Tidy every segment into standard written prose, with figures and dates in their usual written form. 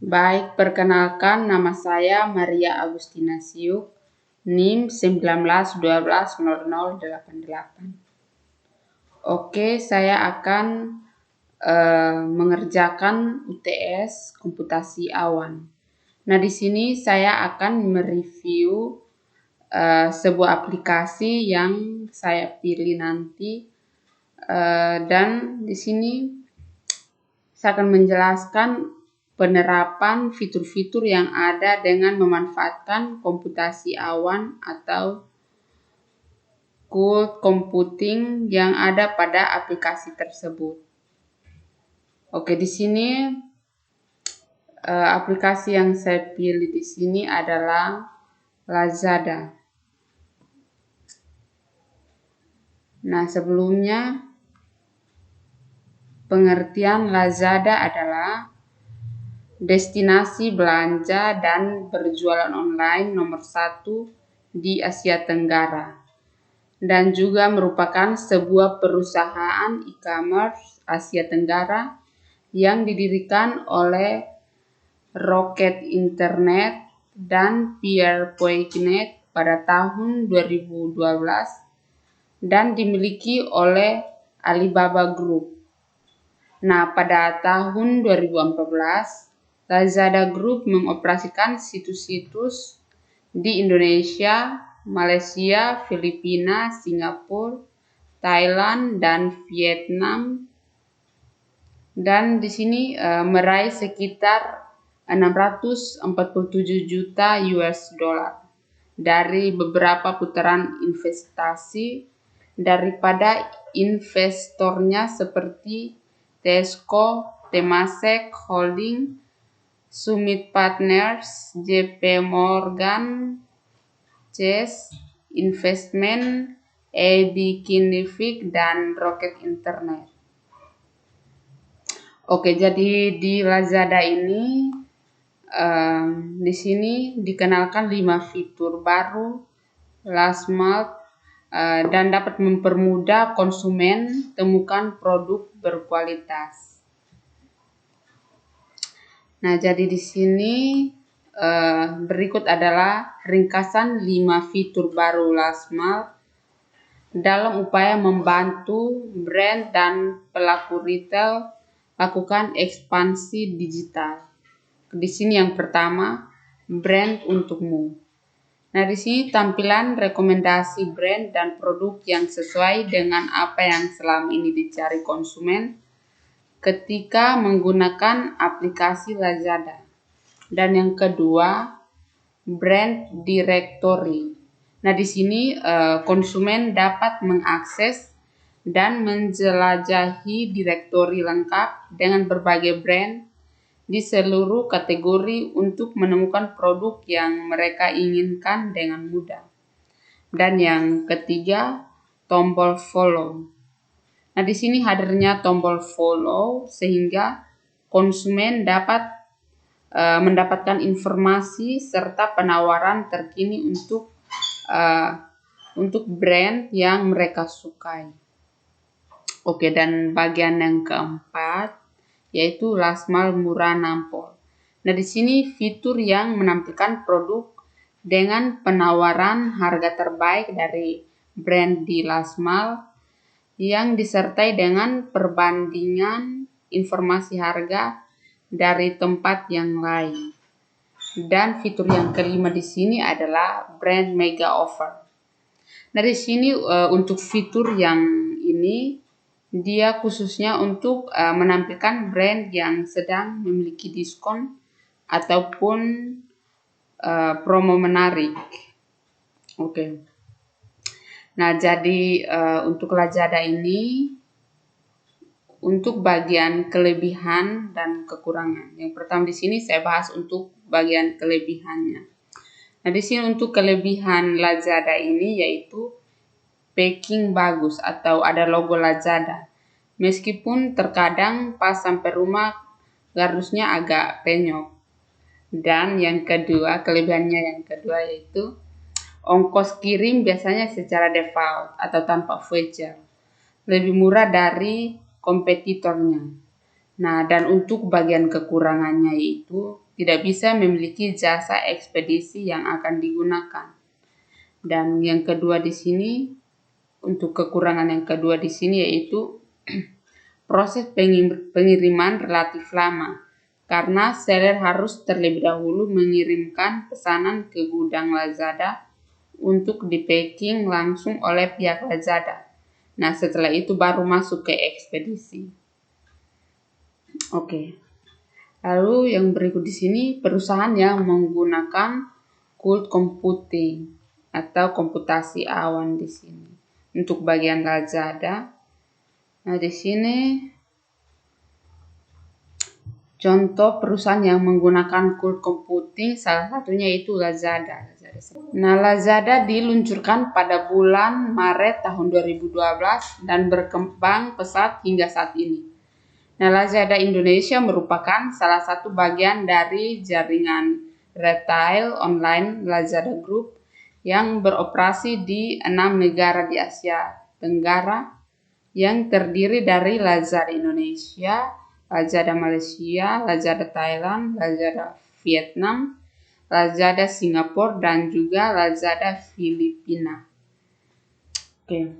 Baik, perkenalkan nama saya Maria Agustina Siuk, NIM 19120088. Oke, saya akan mengerjakan UTS Komputasi Awan. Nah, di sini saya akan mereview sebuah aplikasi yang saya pilih nanti, dan di sini saya akan menjelaskan penerapan fitur-fitur yang ada dengan memanfaatkan komputasi awan atau cloud computing yang ada pada aplikasi tersebut. Oke, di sini aplikasi yang saya pilih di sini adalah Lazada. Nah, sebelumnya pengertian Lazada adalah destinasi belanja dan berjualan online nomor 1 di Asia Tenggara, dan juga merupakan sebuah perusahaan e-commerce Asia Tenggara yang didirikan oleh Rocket Internet dan Pierre Poignet pada tahun 2012 dan dimiliki oleh Alibaba Group. Nah, pada tahun 2014, Lazada Group mengoperasikan situs-situs di Indonesia, Malaysia, Filipina, Singapura, Thailand, dan Vietnam. Dan di sini meraih sekitar 647 juta US dollar dari beberapa putaran investasi daripada investornya seperti Tesco, Temasek Holding, Summit Partners, JP Morgan Chase Investment, AB Kinetics, dan Rocket Internet. Oke, jadi di Lazada ini di sini dikenalkan 5 fitur baru last month dan dapat mempermudah konsumen temukan produk berkualitas. Nah, jadi di sini berikut adalah ringkasan 5 fitur baru last month dalam upaya membantu brand dan pelaku retail lakukan ekspansi digital. Di sini yang pertama, brand untukmu. Nah, di sini tampilan rekomendasi brand dan produk yang sesuai dengan apa yang selama ini dicari konsumen ketika menggunakan aplikasi Lazada. Dan yang kedua, brand directory. Nah, di sini konsumen dapat mengakses dan menjelajahi direktori lengkap dengan berbagai brand di seluruh kategori untuk menemukan produk yang mereka inginkan dengan mudah. Dan yang ketiga, tombol follow. Nah, di sini hadirnya tombol follow sehingga konsumen dapat mendapatkan informasi serta penawaran terkini untuk brand yang mereka sukai. Oke, dan bagian yang keempat yaitu last mile murah nampol. Nah, di sini fitur yang menampilkan produk dengan penawaran harga terbaik dari brand di last mile yang disertai dengan perbandingan informasi harga dari tempat yang lain. Dan fitur yang kelima di sini adalah brand mega offer. Nah, di sini untuk fitur yang ini dia khususnya untuk menampilkan brand yang sedang memiliki diskon ataupun promo menarik. Oke. Nah, jadi untuk Lazada ini untuk bagian kelebihan dan kekurangan. Yang pertama di sini saya bahas untuk bagian kelebihannya. Nah, di sini untuk kelebihan Lazada ini yaitu packing bagus atau ada logo Lazada. Meskipun terkadang pas sampai rumah kardusnya agak penyok. Dan yang kedua, kelebihannya yang kedua yaitu ongkos kirim biasanya secara default atau tanpa voucher. Lebih murah dari kompetitornya. Nah, dan untuk bagian kekurangannya yaitu tidak bisa memiliki jasa ekspedisi yang akan digunakan. Dan yang kedua di sini, untuk kekurangan yang kedua di sini yaitu proses pengiriman relatif lama, karena seller harus terlebih dahulu mengirimkan pesanan ke gudang Lazada untuk di-packing langsung oleh pihak Lazada. Nah, setelah itu baru masuk ke ekspedisi. Oke. Lalu yang berikut di sini perusahaan yang menggunakan cloud computing atau komputasi awan di sini. Untuk bagian Lazada. Nah, di sini contoh perusahaan yang menggunakan cloud computing salah satunya itu Lazada. Nah, Lazada diluncurkan pada bulan Maret tahun 2012 dan berkembang pesat hingga saat ini. Nah, Lazada Indonesia merupakan salah satu bagian dari jaringan retail online Lazada Group yang beroperasi di 6 negara di Asia Tenggara yang terdiri dari Lazada Indonesia, Lazada Malaysia, Lazada Thailand, Lazada Vietnam, Lazada Singapura, dan juga Lazada Filipina. Oke.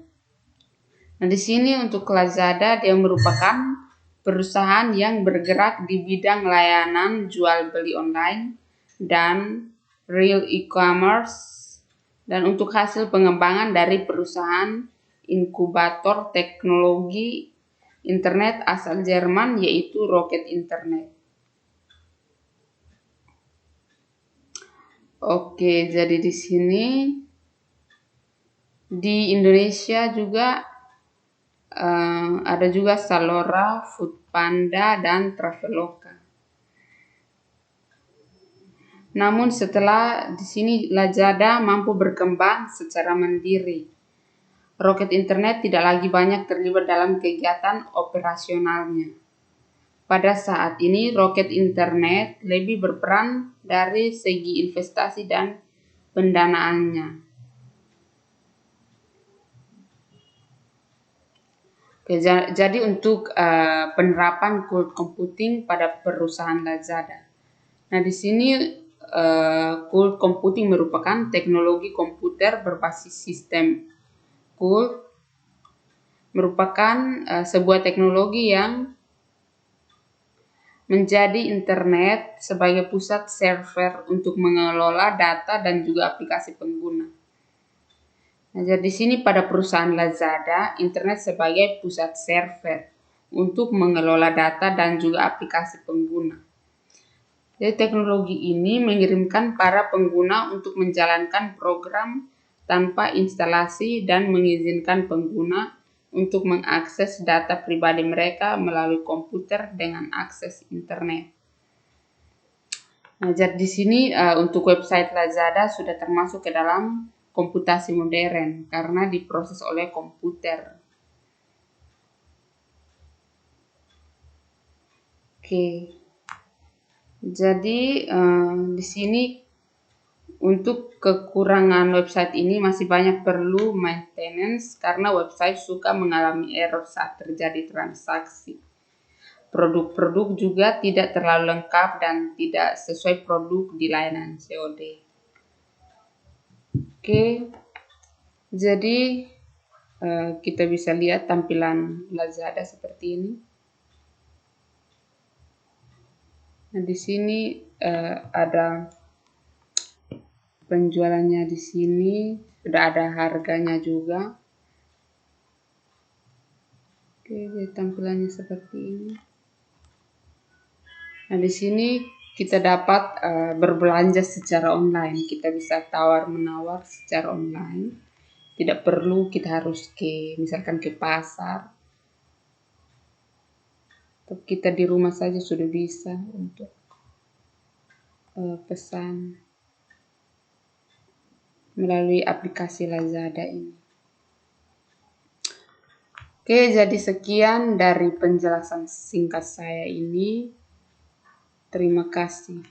Nah, di sini untuk Lazada dia merupakan perusahaan yang bergerak di bidang layanan jual beli online dan real e-commerce, dan untuk hasil pengembangan dari perusahaan inkubator teknologi internet asal Jerman yaitu Rocket Internet. Oke, jadi di sini di Indonesia juga ada juga Zalora, Foodpanda, dan Traveloka. Namun setelah di sini Lazada mampu berkembang secara mandiri, Rocket Internet tidak lagi banyak terlibat dalam kegiatan operasionalnya. Pada saat ini Rocket Internet lebih berperan dari segi investasi dan pendanaannya. Jadi untuk penerapan cloud computing pada perusahaan Lazada. Nah, di sini cloud computing merupakan teknologi komputer berbasis sistem cloud, merupakan sebuah teknologi yang menjadi internet sebagai pusat server untuk mengelola data dan juga aplikasi pengguna. Nah, jadi di sini pada perusahaan Lazada, internet sebagai pusat server untuk mengelola data dan juga aplikasi pengguna. Jadi teknologi ini mengirimkan para pengguna untuk menjalankan program tanpa instalasi dan mengizinkan pengguna untuk mengakses data pribadi mereka melalui komputer dengan akses internet. Nah, jadi di sini untuk website Lazada sudah termasuk ke dalam komputasi modern karena diproses oleh komputer. Oke. Jadi di sini untuk kekurangan website ini masih banyak perlu maintenance karena website suka mengalami error saat terjadi transaksi. Produk-produk juga tidak terlalu lengkap dan tidak sesuai produk di layanan COD. Oke, jadi kita bisa lihat tampilan Lazada seperti ini. Nah, di sini ada penjualannya di sini, sudah ada harganya juga. Oke, jadi tampilannya seperti ini. Nah, di sini kita dapat berbelanja secara online. Kita bisa tawar-menawar secara online. Tidak perlu kita harus misalkan ke pasar. Tapi kita di rumah saja sudah bisa untuk pesan melalui aplikasi Lazada ini. Oke, jadi sekian dari penjelasan singkat saya ini. Terima kasih.